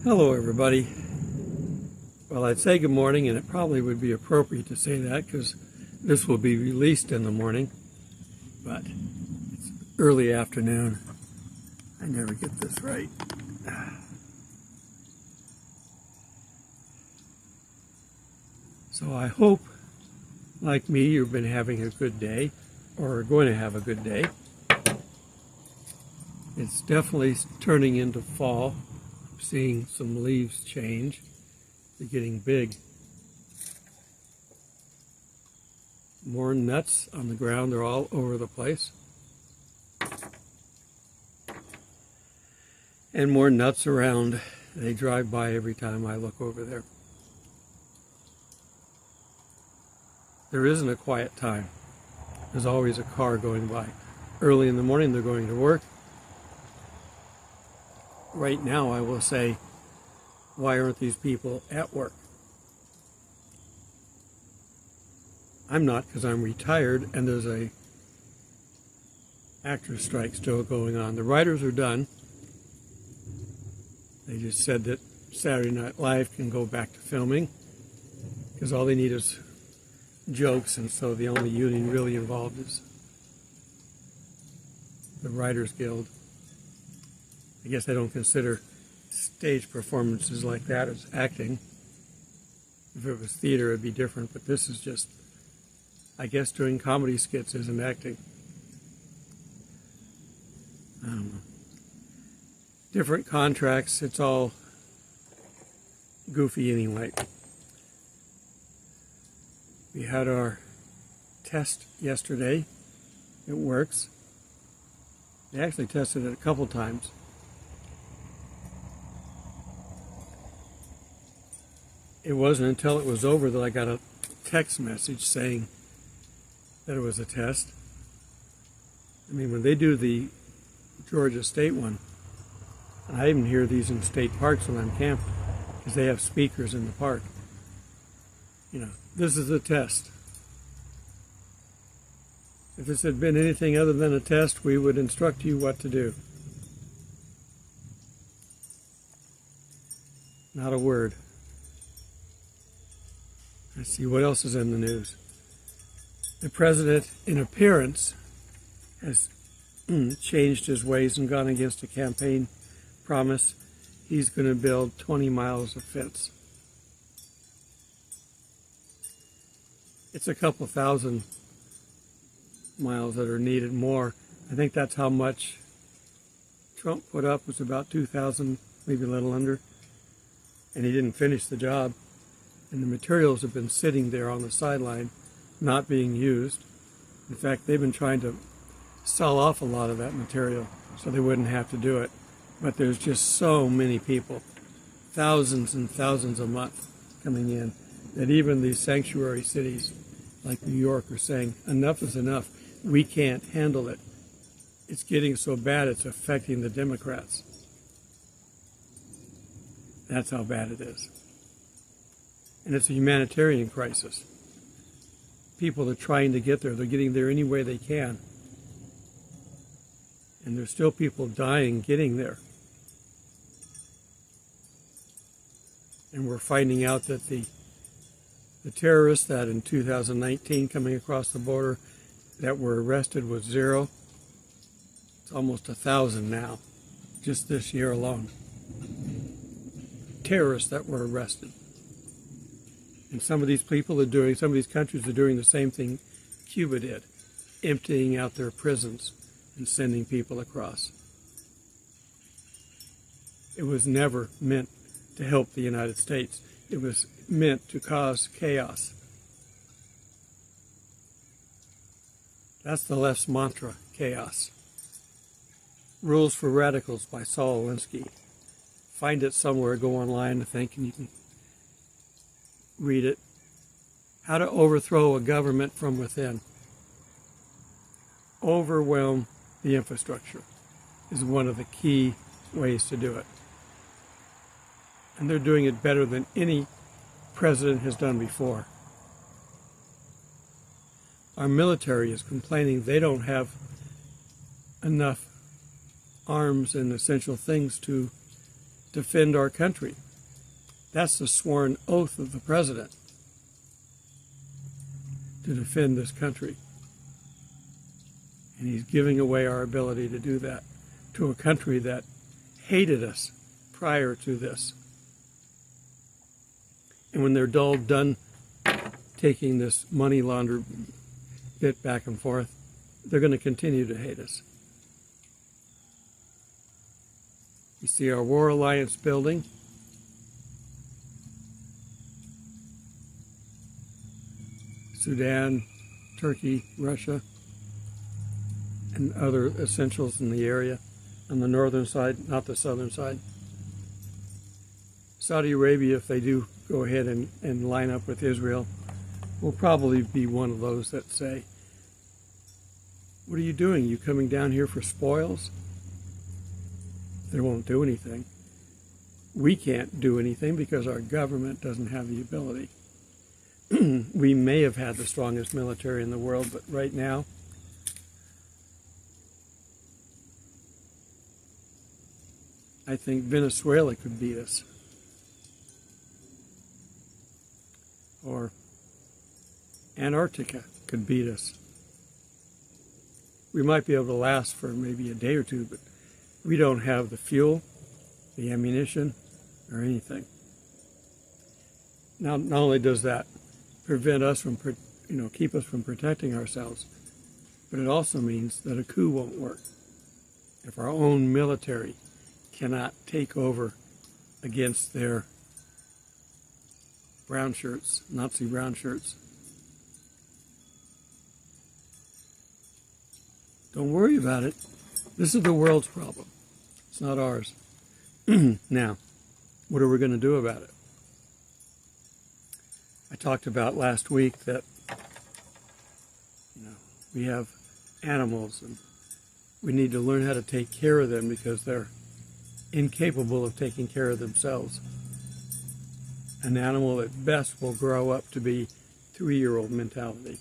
Hello everybody. Well, I'd say good morning, and it probably would be appropriate to say that because this will be released in the morning, but it's early afternoon. I never get this right. So I hope, like me, you've been having a good day, or are going to have a good day. It's definitely turning into fall. I'm seeing some leaves change. They're getting big. More nuts on the ground. They're all over the place. And more nuts around. They drive by every time I look over there. There isn't a quiet time. There's always a car going by. Early in the morning, they're going to work. Right now, I will say, why aren't these people at work? I'm not, because I'm retired and there's a actors' strike still going on. The writers are done. They just said that Saturday Night Live can go back to filming because all they need is jokes, and so the only union really involved is the Writers Guild. I guess they don't consider stage performances like that as acting. If it was theater, it'd be different, but this is just, I guess doing comedy skits isn't acting. I don't know. Different contracts, it's all goofy anyway. We had our test yesterday. It works. They actually tested it a couple times. It wasn't until it was over that I got a text message saying that it was a test. I mean, when they do the Georgia State one, and I even hear these in state parks when I'm camping, because they have speakers in the park. You know, this is a test. If this had been anything other than a test, we would instruct you what to do. Not a word. Let's see what else is in the news. The president, in appearance, has changed his ways and gone against a campaign promise. He's going to build 20 miles of fence. It's a couple thousand miles that are needed more. I think that's how much Trump put up, was about 2,000, maybe a little under. And he didn't finish the job. And the materials have been sitting there on the sideline, not being used. In fact, they've been trying to sell off a lot of that material so they wouldn't have to do it. But there's just so many people, thousands and thousands a month coming in, that even these sanctuary cities like New York are saying, enough is enough. We can't handle it. It's getting so bad it's affecting the Democrats. That's how bad it is. And it's a humanitarian crisis. People are trying to get there. They're getting there any way they can. And there's still people dying getting there. And we're finding out that the terrorists that in 2019 coming across the border that were arrested was 0. It's almost 1,000 now, just this year alone. Terrorists that were arrested. And some of these people are doing, some of these countries are doing the same thing Cuba did, emptying out their prisons and sending people across. It was never meant to help the United States. It was meant to cause chaos. That's the left's mantra, chaos. Rules for Radicals by Saul Alinsky. Find it somewhere, go online, I think, and you can read it. How to overthrow a government from within. Overwhelm the infrastructure is one of the key ways to do it. And they're doing it better than any president has done before. Our military is complaining they don't have enough arms and essential things to defend our country. That's the sworn oath of the president, to defend this country. And he's giving away our ability to do that to a country that hated us prior to this. And when they're all done taking this money launder bit back and forth, they're going to continue to hate us. You see our war alliance building. Sudan, Turkey, Russia, and other essentials in the area on the northern side, not the southern side. Saudi Arabia, if they do go ahead and line up with Israel, will probably be one of those that say, what are you doing? You coming down here for spoils? They won't do anything. We can't do anything because our government doesn't have the ability. We may have had the strongest military in the world, but right now, I think Venezuela could beat us. Or Antarctica could beat us. We might be able to last for maybe a day or two, but we don't have the fuel, the ammunition, or anything. Now, not only does that prevent us from, keep us from protecting ourselves, but it also means that a coup won't work. If our own military cannot take over against their brown shirts, Nazi brown shirts. Don't worry about it. This is the world's problem. It's not ours. Now, what are we going to do about it? I talked about last week that we have animals and we need to learn how to take care of them because they're incapable of taking care of themselves. An animal at best will grow up to be 3-year-old mentality,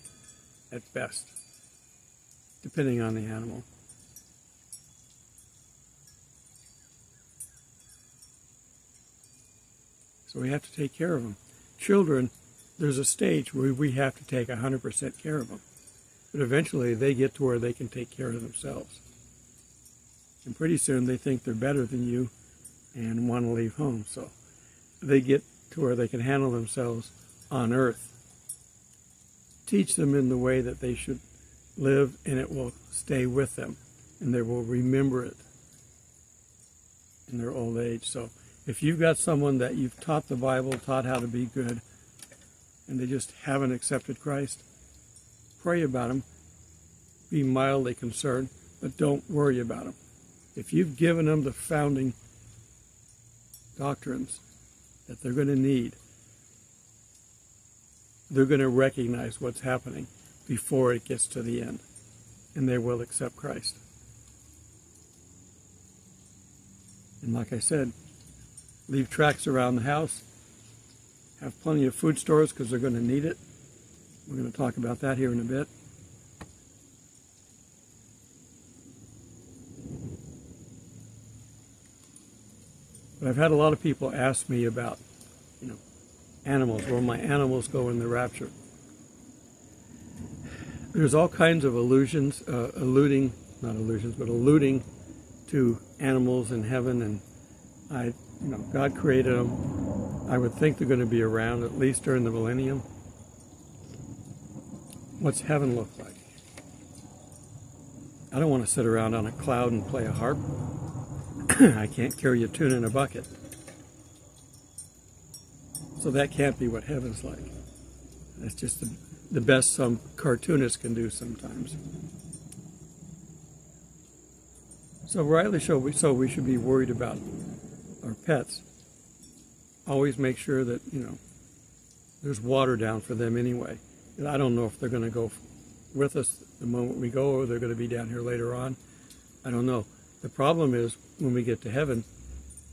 at best, depending on the animal. So we have to take care of them. Children, there's a stage where we have to take 100% care of them. But eventually they get to where they can take care of themselves. And pretty soon they think they're better than you and want to leave home. So they get to where they can handle themselves on earth. Teach them in the way that they should live, and it will stay with them. And they will remember it in their old age. So if you've got someone that you've taught the Bible, taught how to be good, and they just haven't accepted Christ, pray about them. Be mildly concerned, but don't worry about them. If you've given them the founding doctrines that they're going to need, they're going to recognize what's happening before it gets to the end, and they will accept Christ. And like I said, leave tracts around the house. Have plenty of food stores because they're going to need it. We're going to talk about that here in a bit. But I've had a lot of people ask me about, animals. Will my animals go in the rapture? There's all kinds of alluding to animals in heaven, and God created them. I would think they're going to be around at least during the millennium. What's heaven look like? I don't want to sit around on a cloud and play a harp. I can't carry a tune in a bucket. So that can't be what heaven's like. That's just the best some cartoonists can do sometimes. So rightly so, we should be worried about our pets. Always make sure that, there's water down for them anyway. I don't know if they're going to go with us the moment we go or they're going to be down here later on. I don't know. The problem is when we get to heaven,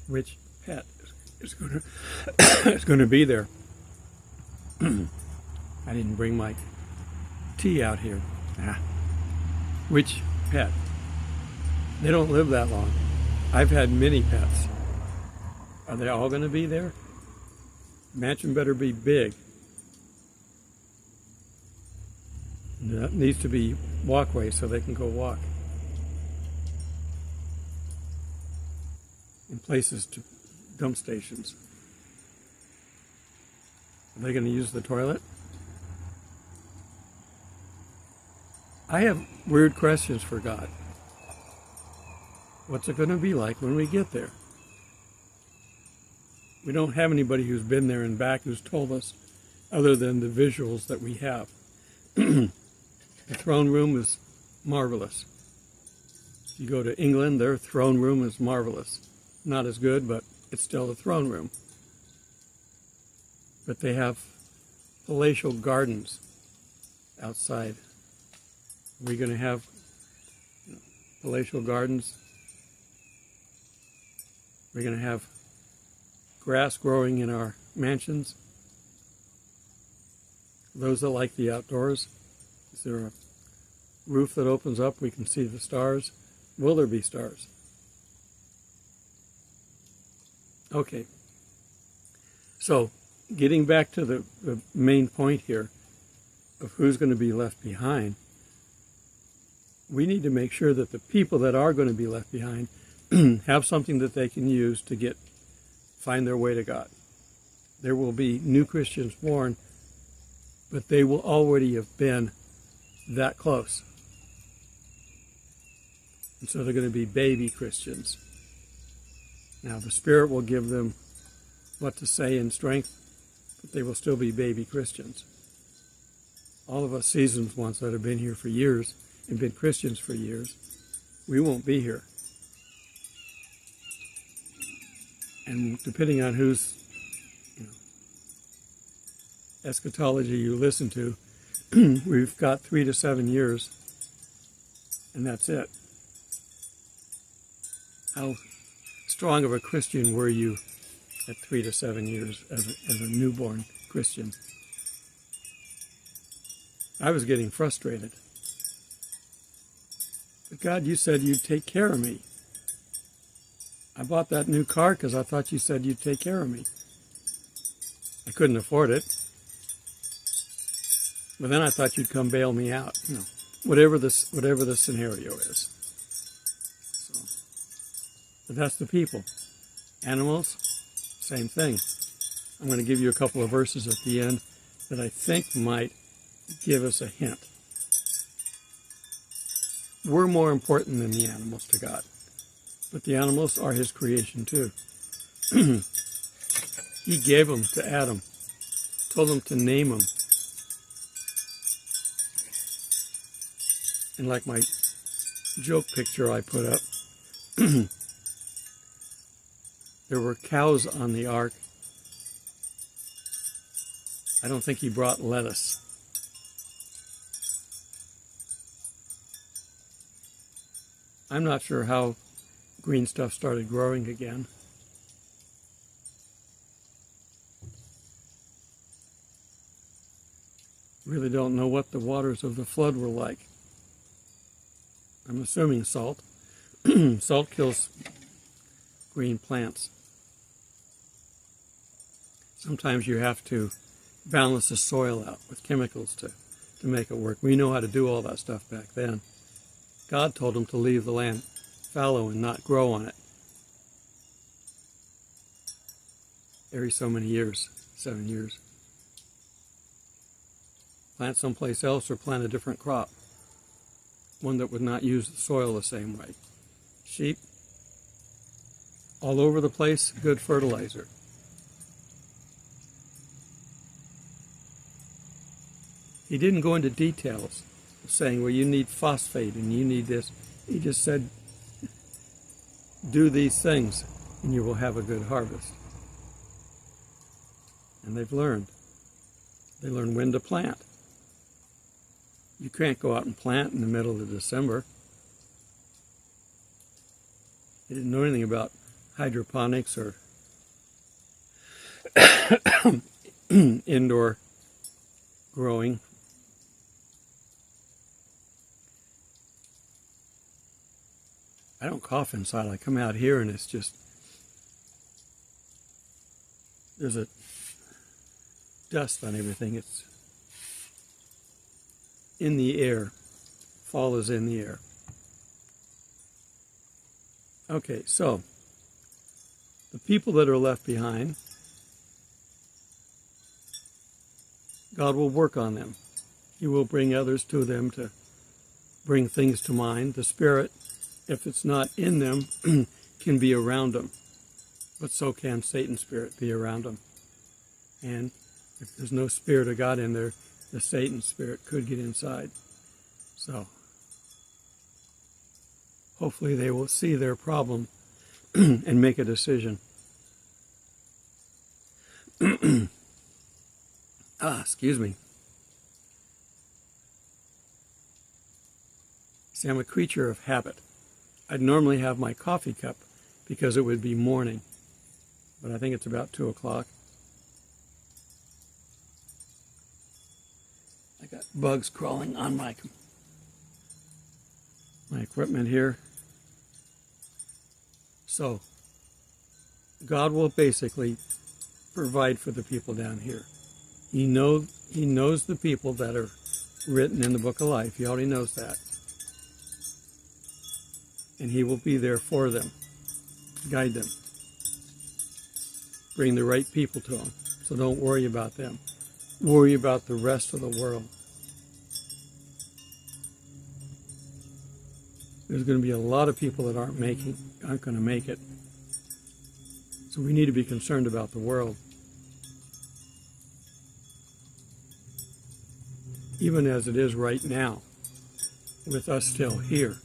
which pet is going to be there? I didn't bring my tea out here. Which pet? They don't live that long. I've had many pets. Are they all going to be there? Mansion better be big. And that needs to be walkway so they can go walk. And places to dump stations. Are they going to use the toilet? I have weird questions for God. What's it going to be like when we get there? We don't have anybody who's been there and back who's told us other than the visuals that we have. The throne room is marvelous. If you go to England, their throne room is marvelous. Not as good, but it's still a throne room. But they have palatial gardens outside. Are we going to have palatial gardens? We're going to have grass growing in our mansions. Those that like the outdoors, is there a roof that opens up? We can see the stars. Will there be stars? Okay. So, getting back to the main point here of who's going to be left behind, we need to make sure that the people that are going to be left behind have something that they can use to find their way to God. There will be new Christians born, but they will already have been that close. And so they're going to be baby Christians. Now the Spirit will give them what to say in strength, but they will still be baby Christians. All of us seasoned ones that have been here for years and been Christians for years, we won't be here. And depending on whose eschatology you listen to, we've got 3 to 7 years, and that's it. How strong of a Christian were you at 3 to 7 years as a newborn Christian? I was getting frustrated. But God, you said you'd take care of me. I bought that new car because I thought you said you'd take care of me. I couldn't afford it. But then I thought you'd come bail me out. Whatever the scenario is. So, but that's the people. Animals, same thing. I'm going to give you a couple of verses at the end that I think might give us a hint. We're more important than the animals to God. But the animals are his creation too. He gave them to Adam. Told him to name them. And like my joke picture I put up, there were cows on the ark. I don't think he brought lettuce. I'm not sure how green stuff started growing again. Really don't know what the waters of the flood were like. I'm assuming salt. Salt kills green plants. Sometimes you have to balance the soil out with chemicals to make it work. We know how to do all that stuff back then. God told them to leave the land fallow and not grow on it. Every so many years, 7 years. Plant someplace else or plant a different crop. One that would not use the soil the same way. Sheep, all over the place, good fertilizer. He didn't go into details saying, well, you need phosphate and you need this. He just said, do these things and you will have a good harvest. And they've learned. They learn when to plant. You can't go out and plant in the middle of December. They didn't know anything about hydroponics or indoor growing. I don't cough inside. I come out here and it's just there's a dust on everything. It's in the air. Fall is in the air. Okay, so the people that are left behind, God will work on them. He will bring others to them to bring things to mind. The Spirit, if it's not in them, can be around them. But so can Satan's spirit be around them. And if there's no Spirit of God in there, the Satan spirit could get inside. So hopefully they will see their problem and make a decision. Excuse me. See, I'm a creature of habit. I'd normally have my coffee cup because it would be morning, but I think it's about 2 o'clock. I got bugs crawling on my equipment here. So God will basically provide for the people down here. He knows the people that are written in the book of life. He already knows that. And He will be there for them, guide them, bring the right people to them. So don't worry about them. Worry about the rest of the world. There's going to be a lot of people that aren't going to make it. So we need to be concerned about the world. Even as it is right now, with us still here,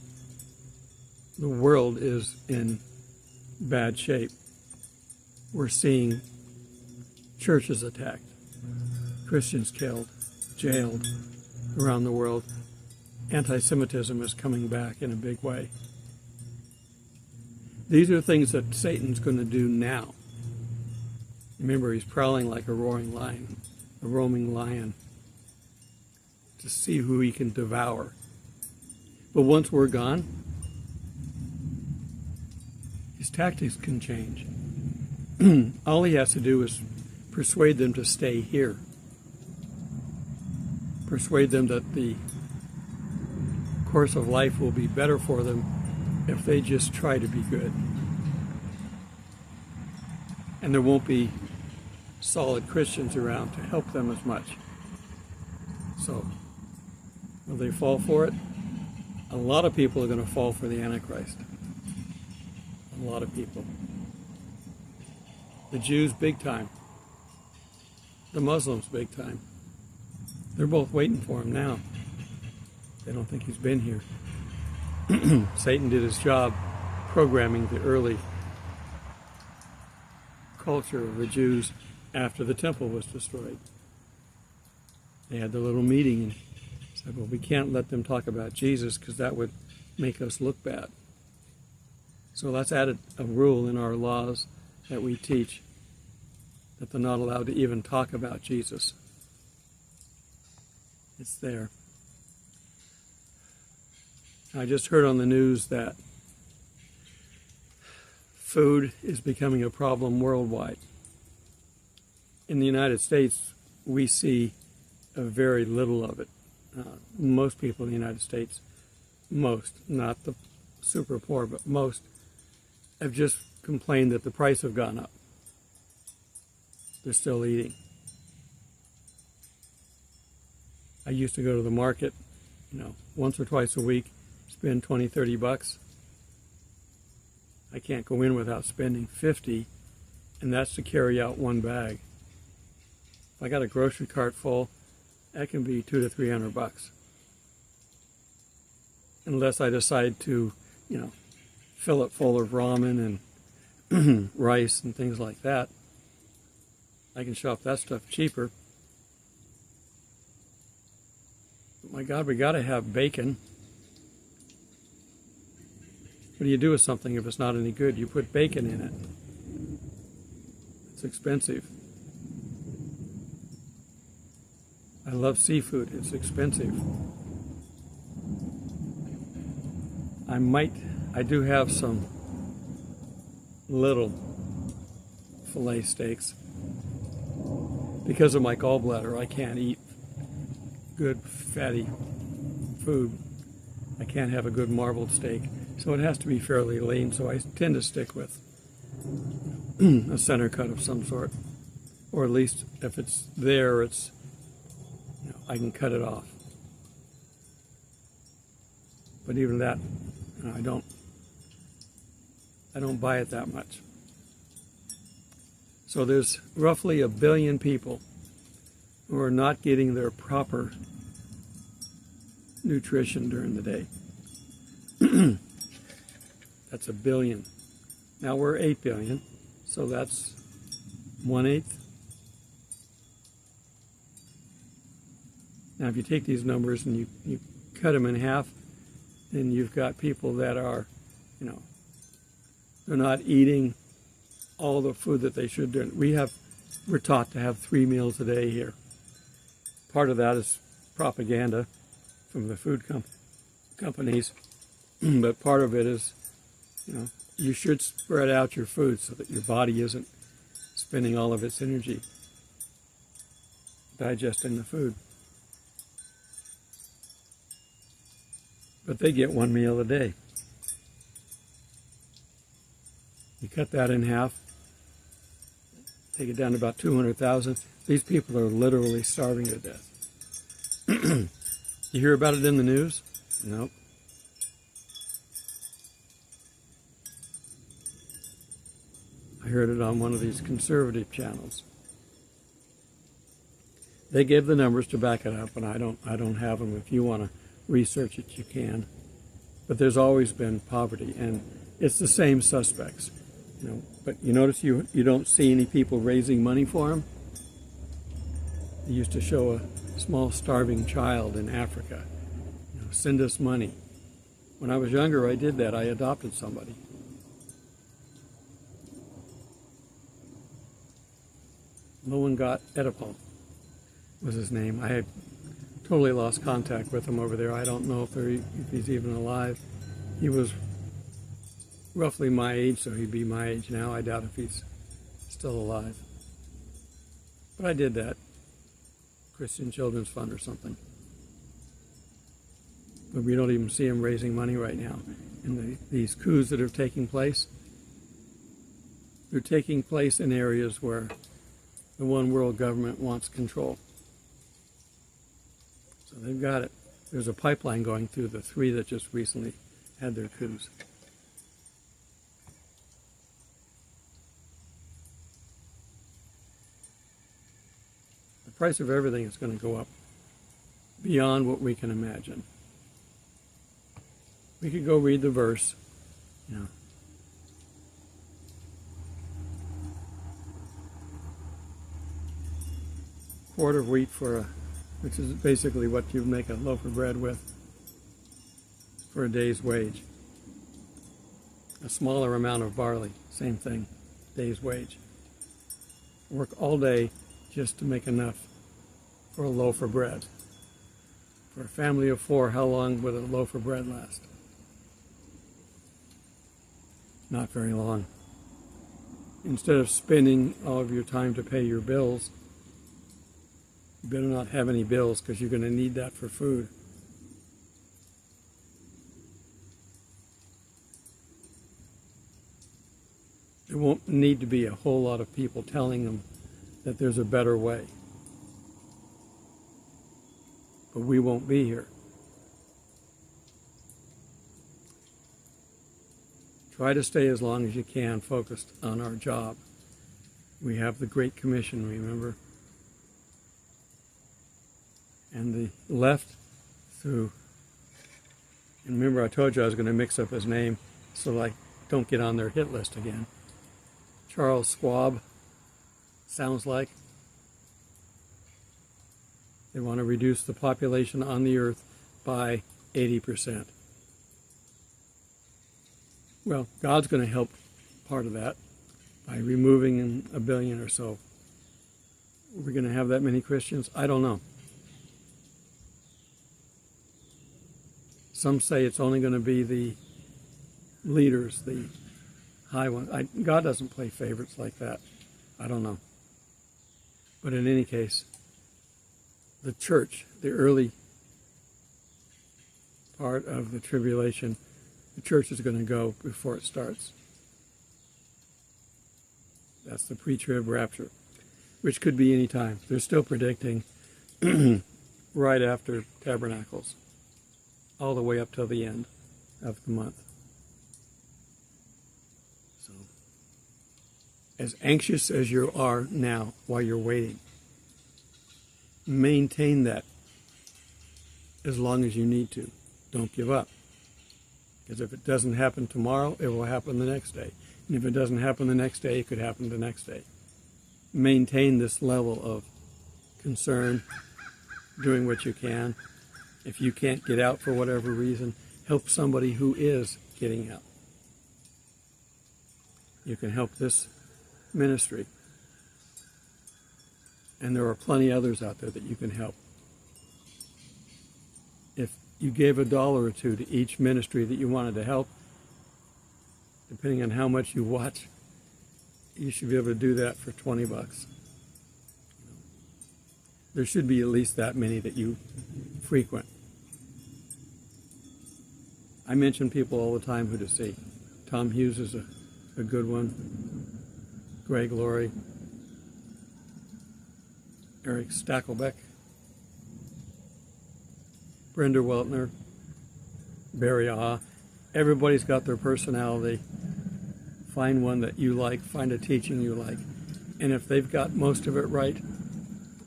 the world is in bad shape. We're seeing churches attacked, Christians killed, jailed around the world. Anti-Semitism is coming back in a big way. These are things that Satan's going to do now. Remember, he's prowling like a roaring lion, a roaming lion, to see who he can devour. But once we're gone, his tactics can change. All he has to do is persuade them to stay here. Persuade them that the course of life will be better for them if they just try to be good. And there won't be solid Christians around to help them as much. So, will they fall for it? A lot of people are going to fall for the Antichrist. A lot of people. The Jews, big time. The Muslims, big time. They're both waiting for him now. They don't think he's been here. Satan did his job programming the early culture of the Jews after the temple was destroyed. They had their little meeting and said, well, we can't let them talk about Jesus because that would make us look bad. So let's add a rule in our laws that we teach that they're not allowed to even talk about Jesus. It's there. I just heard on the news that food is becoming a problem worldwide. In the United States, we see very little of it. Most people in the United States, most, not the super poor, but most, have just complained that the price have gone up. They're still eating. I used to go to the market, once or twice a week, spend 20, 30 bucks. I can't go in without spending 50, and that's to carry out one bag. If I got a grocery cart full, that can be $200 to $300. Unless I decide to, fill it full of ramen and rice and things like that. I can shop that stuff cheaper. But my God, we got to have bacon. What do you do with something if it's not any good? You put bacon in it. It's expensive. I love seafood. It's expensive. I do have some little fillet steaks. because of my gallbladder, I can't eat good fatty food. I can't have a good marbled steak. So it has to be fairly lean, so I tend to stick with a center cut of some sort. Or at least if it's there, it's, I can cut it off. But even that, I don't buy it that much. So there's roughly 1 billion people who are not getting their proper nutrition during the day. That's 1 billion. Now we're 8 billion, so that's 1/8. Now if you take these numbers and you cut them in half, then you've got people that are, they're not eating all the food that they should do. We're taught to have 3 meals a day here. Part of that is propaganda from the food companies, but part of it is, you should spread out your food so that your body isn't spending all of its energy digesting the food. But they get 1 meal a day. You cut that in half, take it down to about 200,000. These people are literally starving to death. You hear about it in the news? Nope. I heard it on one of these conservative channels. They gave the numbers to back it up, and I don't have them. If you want to research it, you can. But there's always been poverty, and it's the same suspects. But you notice you don't see any people raising money for them. They used to show a small starving child in Africa. Send us money. When I was younger, I did that. I adopted somebody. Lowen got Oedipal was his name. I had totally lost contact with him over there. I don't know if he's even alive. He was roughly my age, so he'd be my age now. I doubt if he's still alive. But I did that. Christian Children's Fund or something. But we don't even see him raising money right now. And these coups that are taking place, they're taking place in areas where the one world government wants control. So they've got it. There's a pipeline going through the 3 that just recently had their coups. The price of everything is going to go up beyond what we can imagine. We could go read the verse, quart of wheat which is basically what you make a loaf of bread with for a day's wage. A smaller amount of barley, same thing, day's wage. Work all day just to make enough for a loaf of bread. For a family of 4, how long would a loaf of bread last? Not very long. Instead of spending all of your time to pay your bills, you better not have any bills because you're going to need that for food. There won't need to be a whole lot of people telling them that there's a better way. But we won't be here. Try to stay as long as you can focused on our job. We have the Great Commission, remember? And the left through, and remember I told you I was going to mix up his name so I don't get on their hit list again. Charles Schwab, sounds like. They want to reduce the population on the earth by 80%. Well, God's going to help part of that by removing 1 billion or so. Are we going to have that many Christians? I don't know. Some say it's only going to be the leaders, the high ones. God doesn't play favorites like that. I don't know. But in any case, the church, the early part of the tribulation, the church is going to go before it starts. That's the pre-trib rapture, which could be any time. They're still predicting right after Tabernacles, all the way up till the end of the month. So, as anxious as you are now while you're waiting, maintain that as long as you need to. Don't give up. Because if it doesn't happen tomorrow, it will happen the next day. And if it doesn't happen the next day, it could happen the next day. Maintain this level of concern, doing what you can. If you can't get out for whatever reason, help somebody who is getting out. You can help this ministry. And there are plenty others out there that you can help. If you gave $1 or $2 to each ministry that you wanted to help, depending on how much you watch, you should be able to do that for $20. There should be at least that many that you frequent. I mention people all the time who to see. Tom Hughes is a good one. Greg Laurie. Eric Stackelbeck. Brenda Weltner. Barry Ah. Everybody's got their personality. Find one that you like. Find a teaching you like. And if they've got most of it right,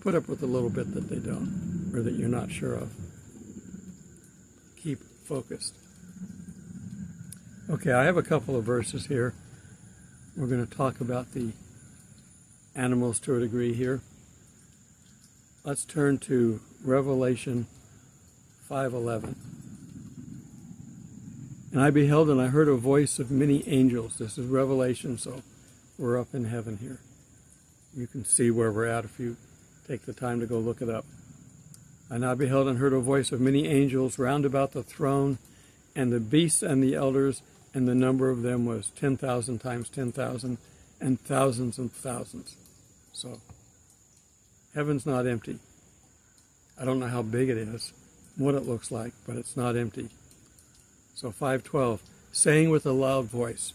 put up with a little bit that they don't, or that you're not sure of. Keep focused. Okay, I have a couple of verses here. We're going to talk about the animals to a degree here. Let's turn to Revelation 5:11. And I beheld and I heard a voice of many angels. This is Revelation, so we're up in heaven here. You can see where we're at if you take the time to go look it up. And I beheld and heard a voice of many angels round about the throne, and the beasts and the elders, and the number of them was 10,000 times 10,000, and thousands and thousands. So, heaven's not empty. I don't know how big it is, what it looks like, but it's not empty. So 5:12, saying with a loud voice,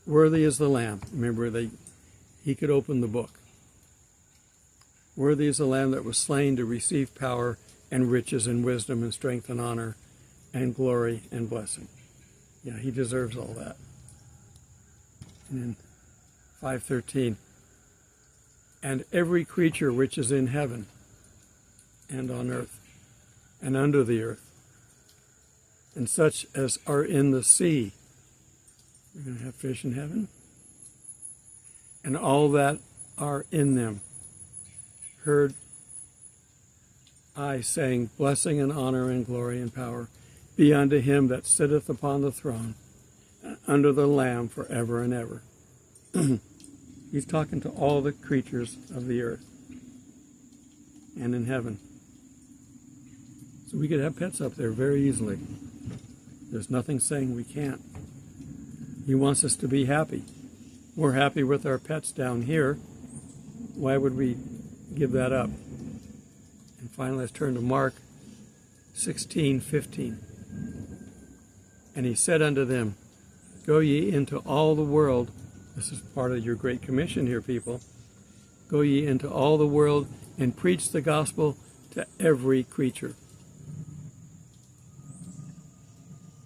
worthy is the Lamb. Remember, he could open the book. Worthy is the Lamb that was slain to receive power and riches and wisdom and strength and honor and glory and blessing. Yeah, he deserves all that. And then 5:13, and every creature which is in heaven and on earth and under the earth, and such as are in the sea. We're going to have fish in heaven. And all that are in them heard I saying, blessing and honor and glory and power be unto him that sitteth upon the throne, and under the Lamb forever and ever. He's talking to all the creatures of the earth and in heaven. So we could have pets up there very easily. There's nothing saying we can't. He wants us to be happy. We're happy with our pets down here. Why would we give that up? And finally, let's turn to Mark 16:15. And he said unto them, go ye into all the world. This is part of your Great Commission here, people. Go ye into all the world and preach the gospel to every creature.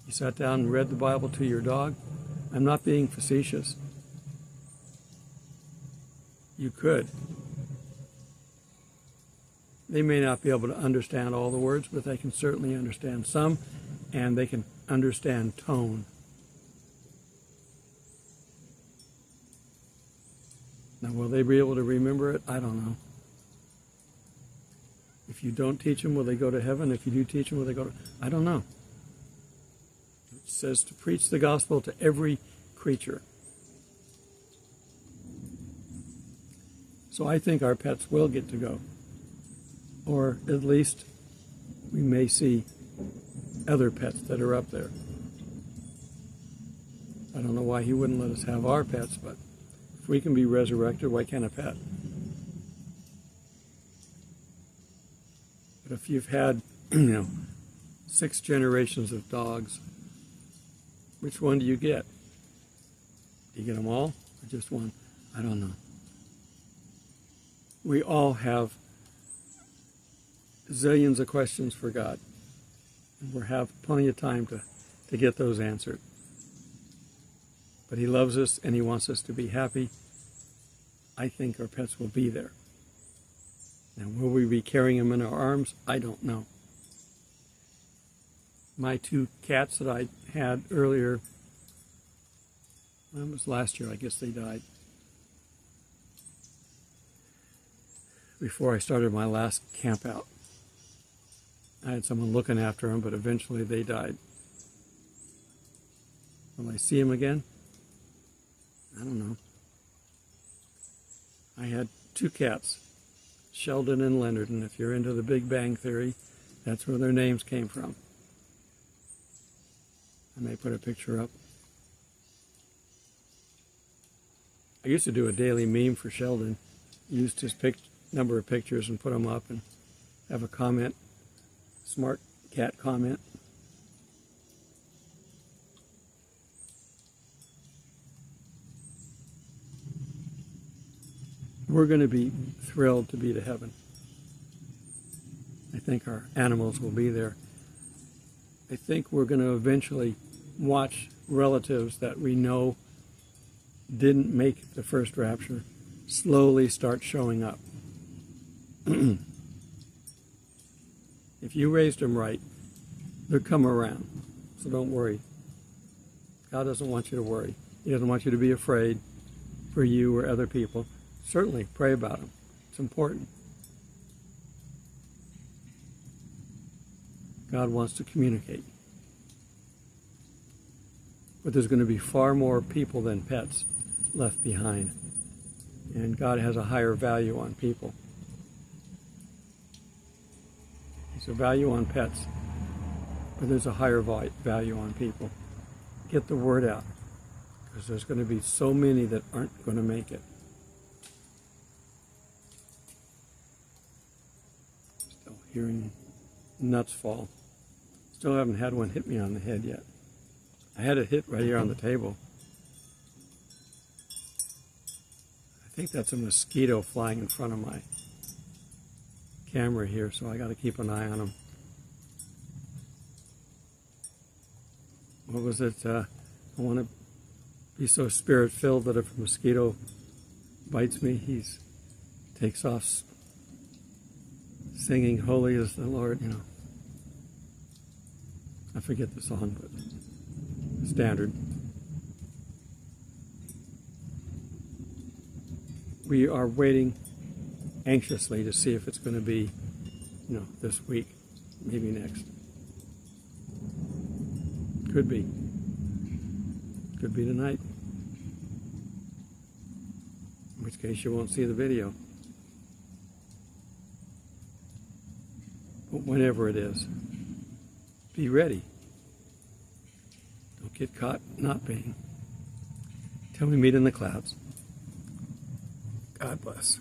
You sat down and read the Bible to your dog? I'm not being facetious. You could. They may not be able to understand all the words, but they can certainly understand some, and they can understand tone. Now, will they be able to remember it? I don't know. If you don't teach them, will they go to heaven? If you do teach them, will they go to... I don't know. It says to preach the gospel to every creature. So I think our pets will get to go. Or at least we may see other pets that are up there. I don't know why he wouldn't let us have our pets, but if we can be resurrected, why can't a pet? But if you've had, 6 generations of dogs, which one do you get? Do you get them all or just one? I don't know. We all have zillions of questions for God. And we'll have plenty of time to get those answered. But He loves us and He wants us to be happy. I think our pets will be there. Now, will we be carrying them in our arms? I don't know. My 2 cats that I had earlier, it was last year, I guess they died. Before I started my last camp out. I had someone looking after them, but eventually they died. Will I see them again? I don't know. I had 2 cats, Sheldon and Leonard, and if you're into the Big Bang Theory, that's where their names came from. I may put a picture up. I used to do a daily meme for Sheldon. Used his number of pictures and put them up and have a comment, smart cat comment. We're going to be thrilled to be to heaven. I think our animals will be there. I think we're going to eventually watch relatives that we know didn't make the first rapture slowly start showing up. If you raised them right, they'll come around. So don't worry. God doesn't want you to worry. He doesn't want you to be afraid for you or other people. Certainly pray about them. It's important. God wants to communicate. But there's going to be far more people than pets left behind. And God has a higher value on people. There's a value on pets, but there's a higher value on people. Get the word out, because there's going to be so many that aren't going to make it. Still hearing nuts fall. Still haven't had one hit me on the head yet. I had it hit right here on the table. I think that's a mosquito flying in front of my camera here, so I got to keep an eye on them. What was it? I want to be so spirit-filled that if a mosquito bites me, he takes off singing, "Holy is the Lord," I forget the song, but standard. We are waiting anxiously to see if it's going to be, this week, maybe next. Could be. Could be tonight. In which case you won't see the video. But whenever it is, be ready. Don't get caught not being. Till we meet in the clouds. God bless.